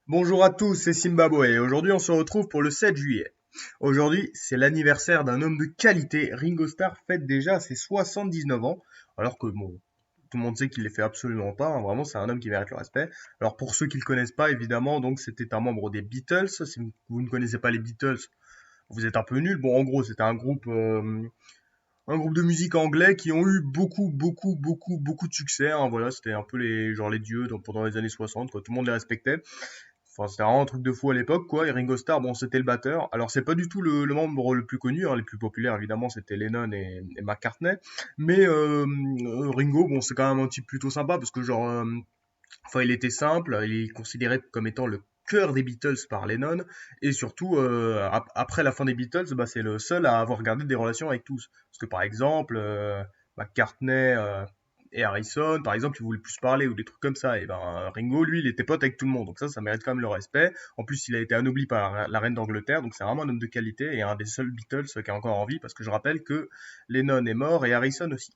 Bonjour à tous, c'est Zimbabwe et aujourd'hui on se retrouve pour le 7 juillet. Aujourd'hui, c'est l'anniversaire d'un homme de qualité. Ringo Starr fête déjà ses 79 ans, alors que bon, tout le monde sait qu'il les fait absolument pas, hein. Vraiment, c'est un homme qui mérite le respect. Alors pour ceux qui le connaissent pas, évidemment, donc c'était un membre des Beatles. Si vous ne connaissez pas les Beatles, vous êtes un peu nul. Bon, en gros, c'était un groupe de musique anglais qui ont eu beaucoup de succès, hein. Voilà, c'était un peu les dieux pendant les années 60, quoi. Tout le monde les respectait. Enfin, c'était vraiment un truc de fou à l'époque, quoi. Et Ringo Starr, bon, c'était le batteur. Alors, c'est pas du tout le membre le plus connu, hein. Les plus populaires, évidemment, c'était Lennon et McCartney. Mais Ringo, bon, c'est quand même un type plutôt sympa parce que, genre, enfin, il était simple, il est considéré comme étant le cœur des Beatles par Lennon. Et surtout, après la fin des Beatles, bah, c'est le seul à avoir gardé des relations avec tous. Parce que, par exemple, McCartney, et Harrison, par exemple, ils voulaient plus se parler ou des trucs comme ça. Et ben Ringo, lui, il était pote avec tout le monde, donc ça mérite quand même le respect. En plus, il a été anobli par la reine d'Angleterre, donc c'est vraiment un homme de qualité et un des seuls Beatles qui a encore en vie, parce que je rappelle que Lennon est mort et Harrison aussi.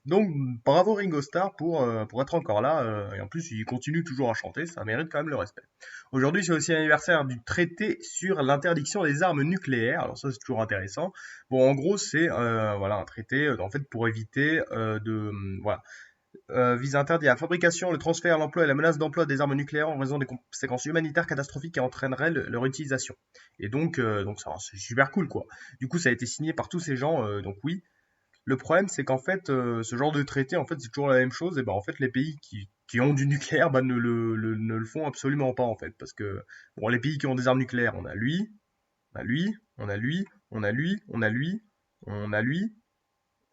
Donc bravo Ringo Starr pour être encore là, et en plus il continue toujours à chanter, ça mérite quand même le respect. Aujourd'hui c'est aussi l'anniversaire du traité sur l'interdiction des armes nucléaires, alors ça c'est toujours intéressant. Bon en gros c'est voilà un traité en fait pour éviter voilà vise à interdire la fabrication, le transfert, l'emploi et la menace d'emploi des armes nucléaires en raison des conséquences humanitaires catastrophiques qui entraîneraient leur utilisation. Et donc c'est super cool quoi. Du coup, ça a été signé par tous ces gens, donc oui. Le problème, c'est qu'en fait, ce genre de traité, en fait, c'est toujours la même chose. Et ben, en fait, les pays qui ont du nucléaire, bah, ne le font absolument pas, en fait. Parce que, bon, les pays qui ont des armes nucléaires, on a lui, on a lui, on a lui, on a lui, on a lui, on a lui,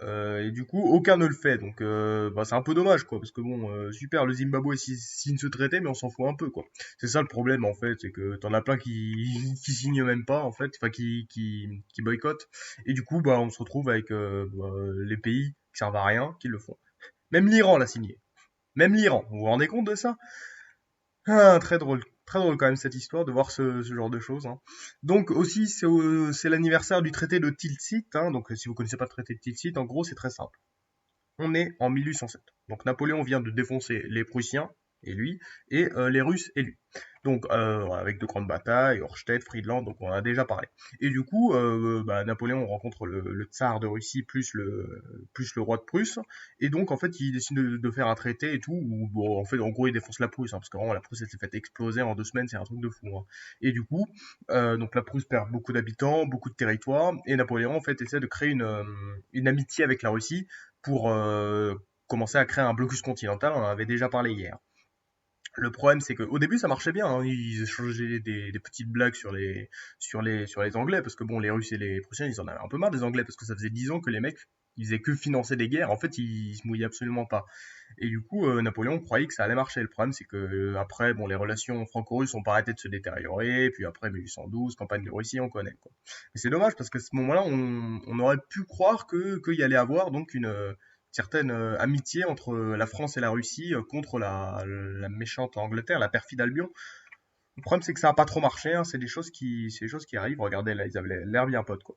et du coup, aucun ne le fait. Donc, bah, c'est un peu dommage, quoi. Parce que bon, super, le Zimbabwe signe ce traité, mais on s'en fout un peu, quoi. C'est ça le problème, en fait. C'est que t'en as plein qui signent même pas, en fait. Enfin, qui boycottent. Et du coup, bah, on se retrouve avec les pays qui servent à rien, qui le font. Même l'Iran l'a signé. Même l'Iran. Vous vous rendez compte de ça? Ah, très drôle. Très drôle quand même cette histoire de voir ce genre de choses, hein. Donc aussi c'est l'anniversaire du traité de Tilsit, hein. Donc si vous connaissez pas le traité de Tilsit, en gros c'est très simple. On est en 1807. Donc Napoléon vient de défoncer les Prussiens et lui, et les Russes et lui. Donc avec de grandes batailles, Auerstedt, Friedland, donc on en a déjà parlé. Et du coup, bah, Napoléon rencontre le tsar de Russie plus le roi de Prusse, et donc en fait il décide de faire un traité et tout, où bon, en fait en gros il défonce la Prusse, hein, parce que vraiment la Prusse elle s'est fait exploser en 2 semaines, c'est un truc de fou, hein. Et du coup, donc la Prusse perd beaucoup d'habitants, beaucoup de territoires, et Napoléon en fait essaie de créer une amitié avec la Russie pour commencer à créer un blocus continental, on en avait déjà parlé hier. Le problème, c'est qu'au début, ça marchait bien, hein. Ils échangeaient des petites blagues sur les Anglais, parce que bon, les Russes et les Prussiens, ils en avaient un peu marre des Anglais, parce que ça faisait 10 ans que les mecs, ils faisaient que financer des guerres. En fait, ils se mouillaient absolument pas. Et du coup, Napoléon croyait que ça allait marcher. Le problème, c'est que après, bon, les relations franco-russes ont pas arrêté de se détériorer. Puis après, 1812, campagne de Russie, on connaît, quoi. Et c'est dommage, parce qu'à ce moment-là, on aurait pu croire qu'il y allait avoir donc une certaine amitié entre la France et la Russie contre la méchante Angleterre, la perfide Albion. Le problème, c'est que ça n'a pas trop marché, hein. C'est des choses qui arrivent. Regardez, là, ils avaient l'air bien potes, quoi.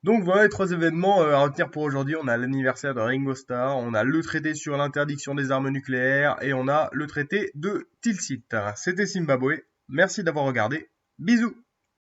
Donc voilà les trois événements à retenir pour aujourd'hui. On a l'anniversaire de Ringo Starr, on a le traité sur l'interdiction des armes nucléaires et on a le traité de Tilsit. C'était Zimbabwe. Merci d'avoir regardé. Bisous.